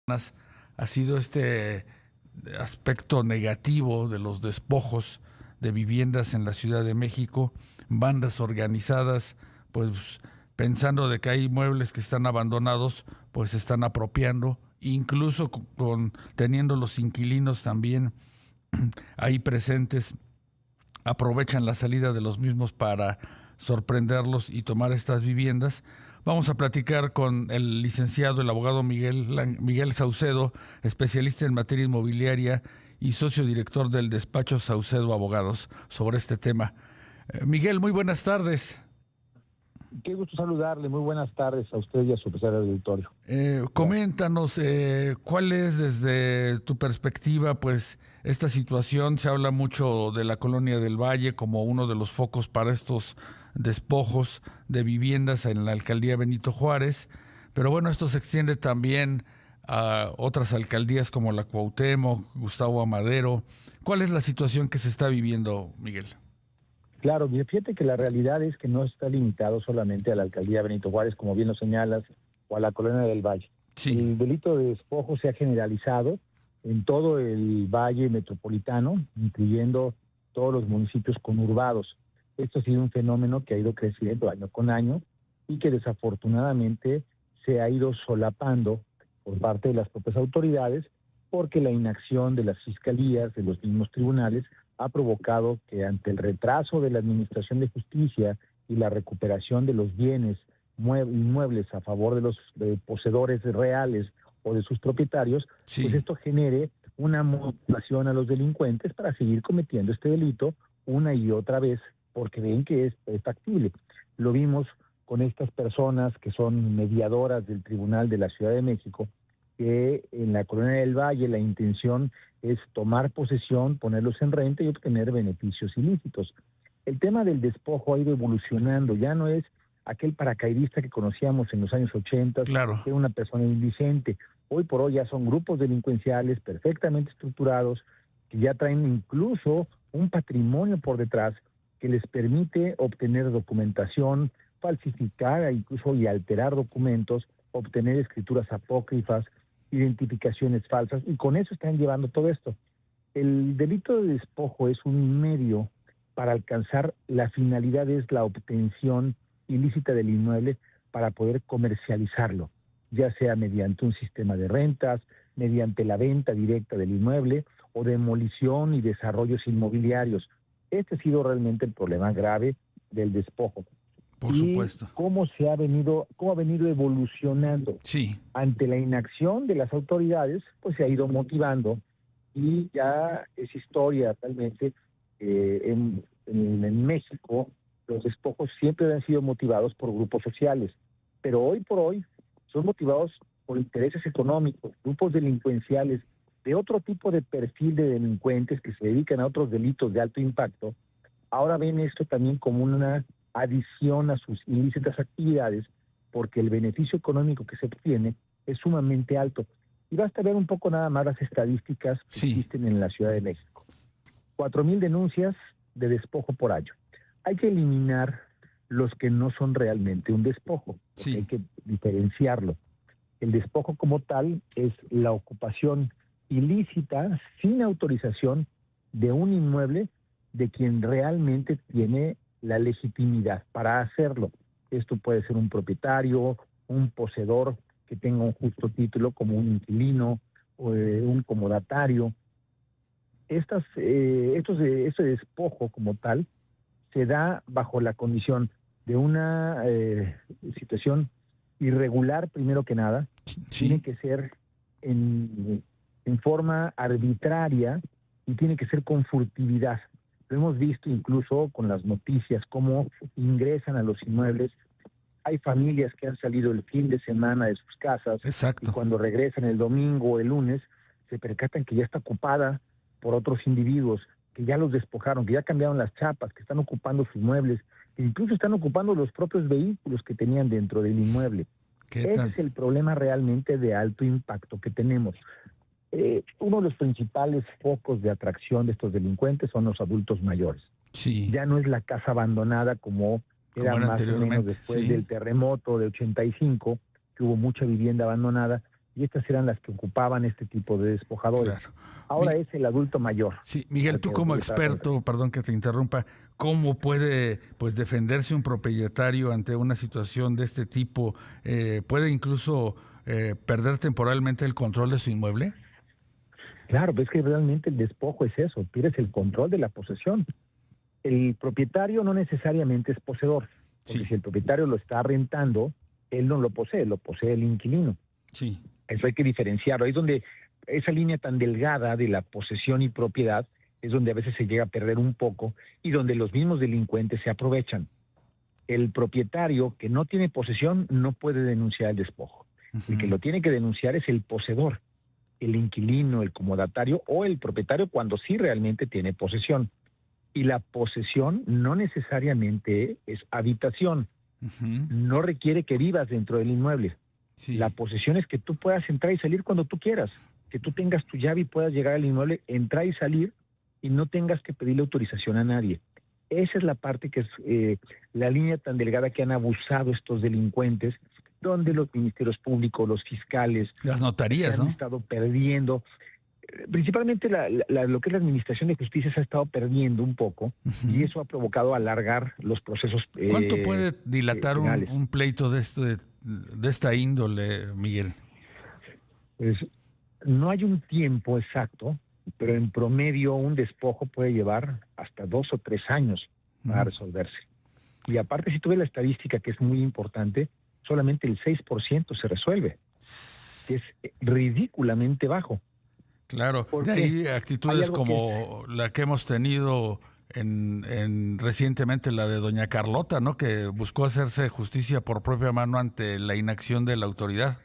ha sido este aspecto negativo de los despojos de viviendas en la Ciudad de México, bandas organizadas, pues pensando de que hay muebles que están abandonados, pues se están apropiando, incluso teniendo los inquilinos también ahí presentes, aprovechan la salida de los mismos para sorprenderlos y tomar estas viviendas. Vamos a platicar con el licenciado, el abogado Miguel Saucedo, especialista en materia inmobiliaria y socio director del despacho Saucedo Abogados, sobre este tema. Miguel, muy buenas tardes. Qué gusto saludarle. Muy buenas tardes a usted y a su pesar auditorio. Coméntanos, ¿cuál es desde tu perspectiva, pues, esta situación? Se habla mucho de la Colonia del Valle como uno de los focos para estos despojos de viviendas en la alcaldía Benito Juárez, pero bueno, esto se extiende también a otras alcaldías como la Cuauhtémoc, Gustavo Amadero. ¿Cuál es la situación que se está viviendo, Miguel? Claro, fíjate que la realidad es que no está limitado solamente a la alcaldía Benito Juárez, como bien lo señalas, o a la Colonia del Valle. Sí. El delito de despojo se ha generalizado en todo el Valle Metropolitano, incluyendo todos los municipios conurbados. Esto ha sido un fenómeno que ha ido creciendo año con año y que desafortunadamente se ha ido solapando por parte de las propias autoridades, porque la inacción de las fiscalías, de los mismos tribunales, ha provocado que ante el retraso de la Administración de Justicia y la recuperación de los bienes inmuebles a favor de los poseedores reales o de sus propietarios, Sí. pues esto genere una motivación a los delincuentes para seguir cometiendo este delito una y otra vez, porque ven que es factible. Lo vimos con estas personas que son mediadoras del Tribunal de la Ciudad de México, que en la Colonia del Valle la intención es tomar posesión, ponerlos en renta y obtener beneficios ilícitos. El tema del despojo ha ido evolucionando, ya no es aquel paracaidista que conocíamos en los años 80, Claro. que era una persona indigente. Hoy por hoy ya son grupos delincuenciales perfectamente estructurados, que ya traen incluso un patrimonio por detrás que les permite obtener documentación, falsificar incluso y alterar documentos, obtener escrituras apócrifas, identificaciones falsas, y con eso están llevando todo esto. El delito de despojo es un medio para alcanzar la finalidad, es la obtención ilícita del inmueble para poder comercializarlo, ya sea mediante un sistema de rentas, mediante la venta directa del inmueble o demolición y desarrollos inmobiliarios. Este ha sido realmente el problema grave del despojo. Por supuesto. Cómo ha venido evolucionando. Sí. Ante la inacción de las autoridades, pues se ha ido motivando, y ya es historia realmente. En México los despojos siempre han sido motivados por grupos sociales, pero hoy por hoy son motivados por intereses económicos, grupos delincuenciales de otro tipo de perfil de delincuentes que se dedican a otros delitos de alto impacto. Ahora ven esto también como una adición a sus ilícitas actividades, porque el beneficio económico que se obtiene es sumamente alto. Y basta ver un poco nada más las estadísticas que existen en la Ciudad de México. 4,000 denuncias de despojo por año. Hay que eliminar los que no son realmente un despojo. Sí. Hay que diferenciarlo. El despojo como tal es la ocupación ilícita, sin autorización, de un inmueble de quien realmente tiene la legitimidad para hacerlo. Esto puede ser un propietario, un poseedor que tenga un justo título, como un inquilino o un comodatario. Este despojo como tal se da bajo la condición de una situación irregular, primero que nada. Sí. Tiene que ser en forma arbitraria y tiene que ser con furtividad. Lo hemos visto incluso con las noticias, cómo ingresan a los inmuebles. Hay familias que han salido el fin de semana de sus casas. Exacto. Y cuando regresan el domingo o el lunes, se percatan que ya está ocupada por otros individuos, que ya los despojaron, que ya cambiaron las chapas, que están ocupando sus muebles, que incluso están ocupando los propios vehículos que tenían dentro del inmueble. Ese es el problema realmente de alto impacto que tenemos. Uno de los principales focos de atracción de estos delincuentes son los adultos mayores. Sí. Ya no es la casa abandonada como era más o menos después del terremoto de 85, que hubo mucha vivienda abandonada. y estas eran las que ocupaban este tipo de despojadores. Claro. Ahora es el adulto mayor. Sí, Miguel, tú como experto, perdón que te interrumpa, ¿cómo puede pues defenderse un propietario ante una situación de este tipo? ¿Puede incluso perder temporalmente el control de su inmueble? Claro, ves que realmente el despojo es eso, pierdes el control de la posesión. El propietario no necesariamente es poseedor, porque Sí, si el propietario lo está rentando, él no lo posee el inquilino. sí. Eso hay que diferenciarlo. Ahí es donde esa línea tan delgada de la posesión y propiedad es donde a veces se llega a perder un poco y donde los mismos delincuentes se aprovechan. El propietario que no tiene posesión no puede denunciar el despojo. El que lo tiene que denunciar es el poseedor, el inquilino, el comodatario o el propietario cuando sí realmente tiene posesión. Y la posesión no necesariamente es habitación, Ujú. no requiere que vivas dentro del inmueble. Sí. La posesión es que tú puedas entrar y salir cuando tú quieras, que tú tengas tu llave y puedas llegar al inmueble, entrar y salir y no tengas que pedirle autorización a nadie. Esa es la parte que es la línea tan delgada que han abusado estos delincuentes, donde los ministerios públicos, los fiscales, Las se notarías, han ¿no? estado perdiendo. Principalmente lo que es la administración de justicia se ha estado perdiendo un poco y Ujú. eso ha provocado alargar los procesos ¿Cuánto puede dilatar penales. un pleito de esta índole, Miguel? Pues, no hay un tiempo exacto, pero en promedio un despojo puede llevar hasta 2 o 3 años para Mm. resolverse. Y aparte, si tú ves la estadística, que es muy importante, solamente el 6% se resuelve, que es ridículamente bajo. Claro, de Porque ahí hay actitudes algo que es, como la que hemos tenido en recientemente la de doña Carlota, ¿no? Que buscó hacerse justicia por propia mano ante la inacción de la autoridad.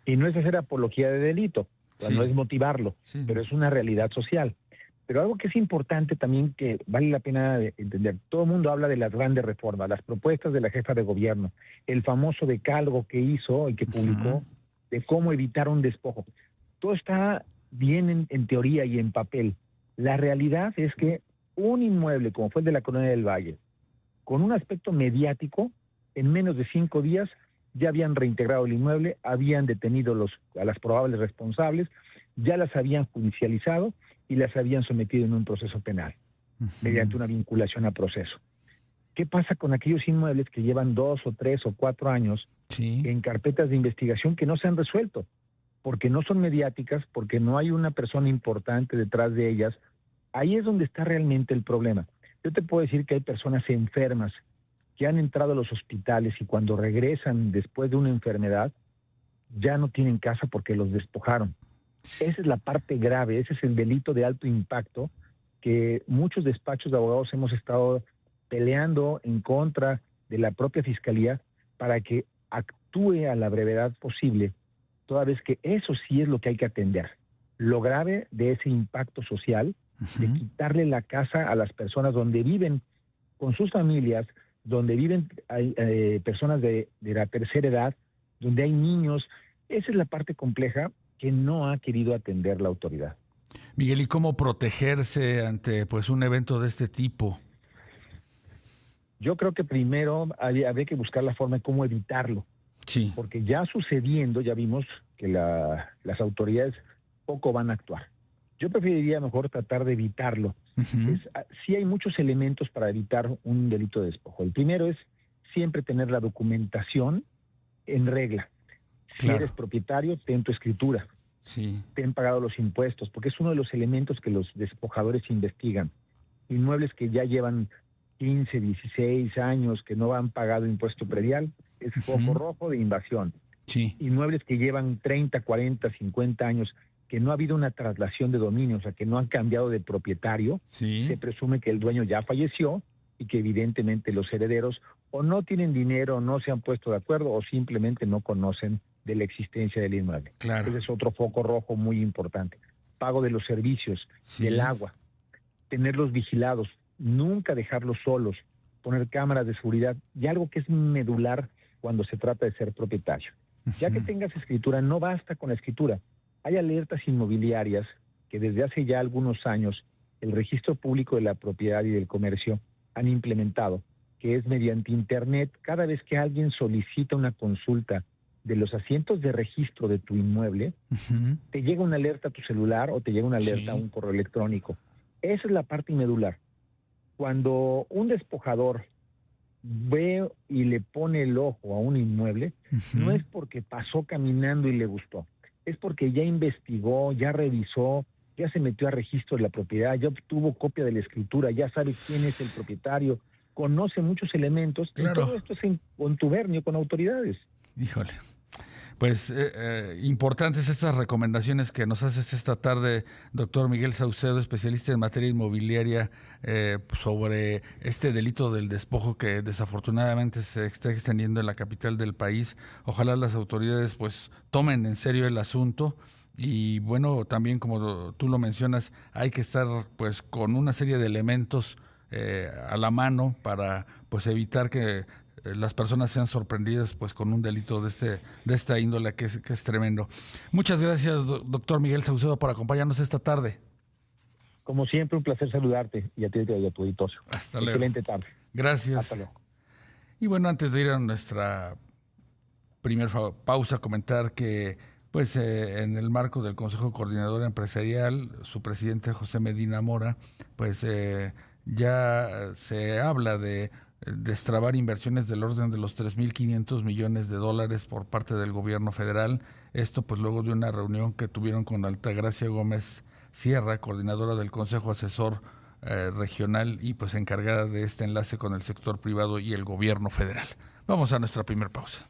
y no es hacer apología de delito, o sea, no Sí, es motivarlo, sí. pero es una realidad social. Pero algo que es importante también, que vale la pena entender, todo el mundo habla de las grandes reformas, las propuestas de la jefa de gobierno, el famoso decálogo que hizo y que Ujú. publicó de cómo evitar un despojo. Todo está bien en teoría y en papel. La realidad es que un inmueble como fue el de la Colonia del Valle, con un aspecto mediático, en menos de 5 días ya habían reintegrado el inmueble, habían detenido a las probables responsables, ya las habían judicializado y las habían sometido en un proceso penal, mediante Ujú. una vinculación a proceso. ¿Qué pasa con aquellos inmuebles que llevan 2 o 3 o 4 años Sí, en carpetas de investigación que no se han resuelto? Porque no son mediáticas, porque no hay una persona importante detrás de ellas. Ahí es donde está realmente el problema. Yo te puedo decir que hay personas enfermas que han entrado a los hospitales y cuando regresan después de una enfermedad ya no tienen casa porque los despojaron. Esa es la parte grave, ese es el delito de alto impacto que muchos despachos de abogados hemos estado peleando en contra de la propia fiscalía para que actúe a la brevedad posible, toda vez que eso sí es lo que hay que atender. Lo grave de ese impacto social, de ujú. quitarle la casa a las personas donde viven con sus familias, donde viven hay, personas de la tercera edad, donde hay niños. Esa es la parte compleja que no ha querido atender la autoridad. Miguel, ¿y cómo protegerse ante pues un evento de este tipo? Yo creo que primero habría que buscar la forma de cómo evitarlo, Sí, porque ya sucediendo, ya vimos que las autoridades poco van a actuar. Yo preferiría mejor tratar de evitarlo. ujú. Sí hay muchos elementos para evitar un delito de despojo. El primero es siempre tener la documentación en regla. Si eres Claro, propietario, ten tu escritura, sí. ten pagado los impuestos, porque es uno de los elementos que los despojadores investigan. Inmuebles que ya llevan 15, 16 años que no han pagado impuesto predial, es foco Ujú. rojo de invasión. Sí, Inmuebles que llevan 30, 40, 50 años, que no ha habido una traslación de dominio, o sea, que no han cambiado de propietario, se sí, presume que el dueño ya falleció y que evidentemente los herederos o no tienen dinero, no se han puesto de acuerdo o simplemente no conocen de la existencia del inmueble. claro. Ese es otro foco rojo muy importante. Pago de los servicios, del Sí. agua, tenerlos vigilados, nunca dejarlos solos, poner cámaras de seguridad y algo que es medular cuando se trata de ser propietario. Ya que Ujú. tengas escritura, no basta con la escritura. Hay alertas inmobiliarias que desde hace ya algunos años el Registro Público de la Propiedad y del Comercio han implementado, que es mediante Internet, cada vez que alguien solicita una consulta de los asientos de registro de tu inmueble, te llega una alerta a tu celular o te llega una alerta a un correo electrónico. Esa es la parte medular. Cuando un despojador ve y le pone el ojo a un inmueble, no es porque pasó caminando y le gustó, es porque ya investigó, ya revisó, ya se metió a registro de la propiedad, ya obtuvo copia de la escritura, ya sabe quién es el propietario, conoce muchos elementos, y todo esto es en contubernio con autoridades. Híjole. Pues importantes estas recomendaciones que nos haces esta tarde, doctor Miguel Saucedo, especialista en materia inmobiliaria, sobre este delito del despojo que desafortunadamente se está extendiendo en la capital del país. Ojalá las autoridades pues tomen en serio el asunto. Y bueno, también como tú lo mencionas, hay que estar pues con una serie de elementos a la mano para pues evitar que las personas sean sorprendidas pues con un delito de esta índole que es tremendo. Muchas gracias, doctor Miguel Saucedo, por acompañarnos esta tarde. Como siempre, un placer saludarte y a ti y a tu auditorio. Hasta luego. Excelente tarde. Gracias. Hasta luego. Y bueno, antes de ir a nuestra primera pausa, comentar que pues en el marco del Consejo Coordinador Empresarial, su presidente José Medina Mora, pues ya se habla de destrabar inversiones del orden de los 3.500 millones de dólares por parte del gobierno federal. Esto pues luego de una reunión que tuvieron con Altagracia Gómez Sierra, coordinadora del Consejo Asesor Regional y pues encargada de este enlace con el sector privado y el gobierno federal. Vamos a nuestra primera pausa.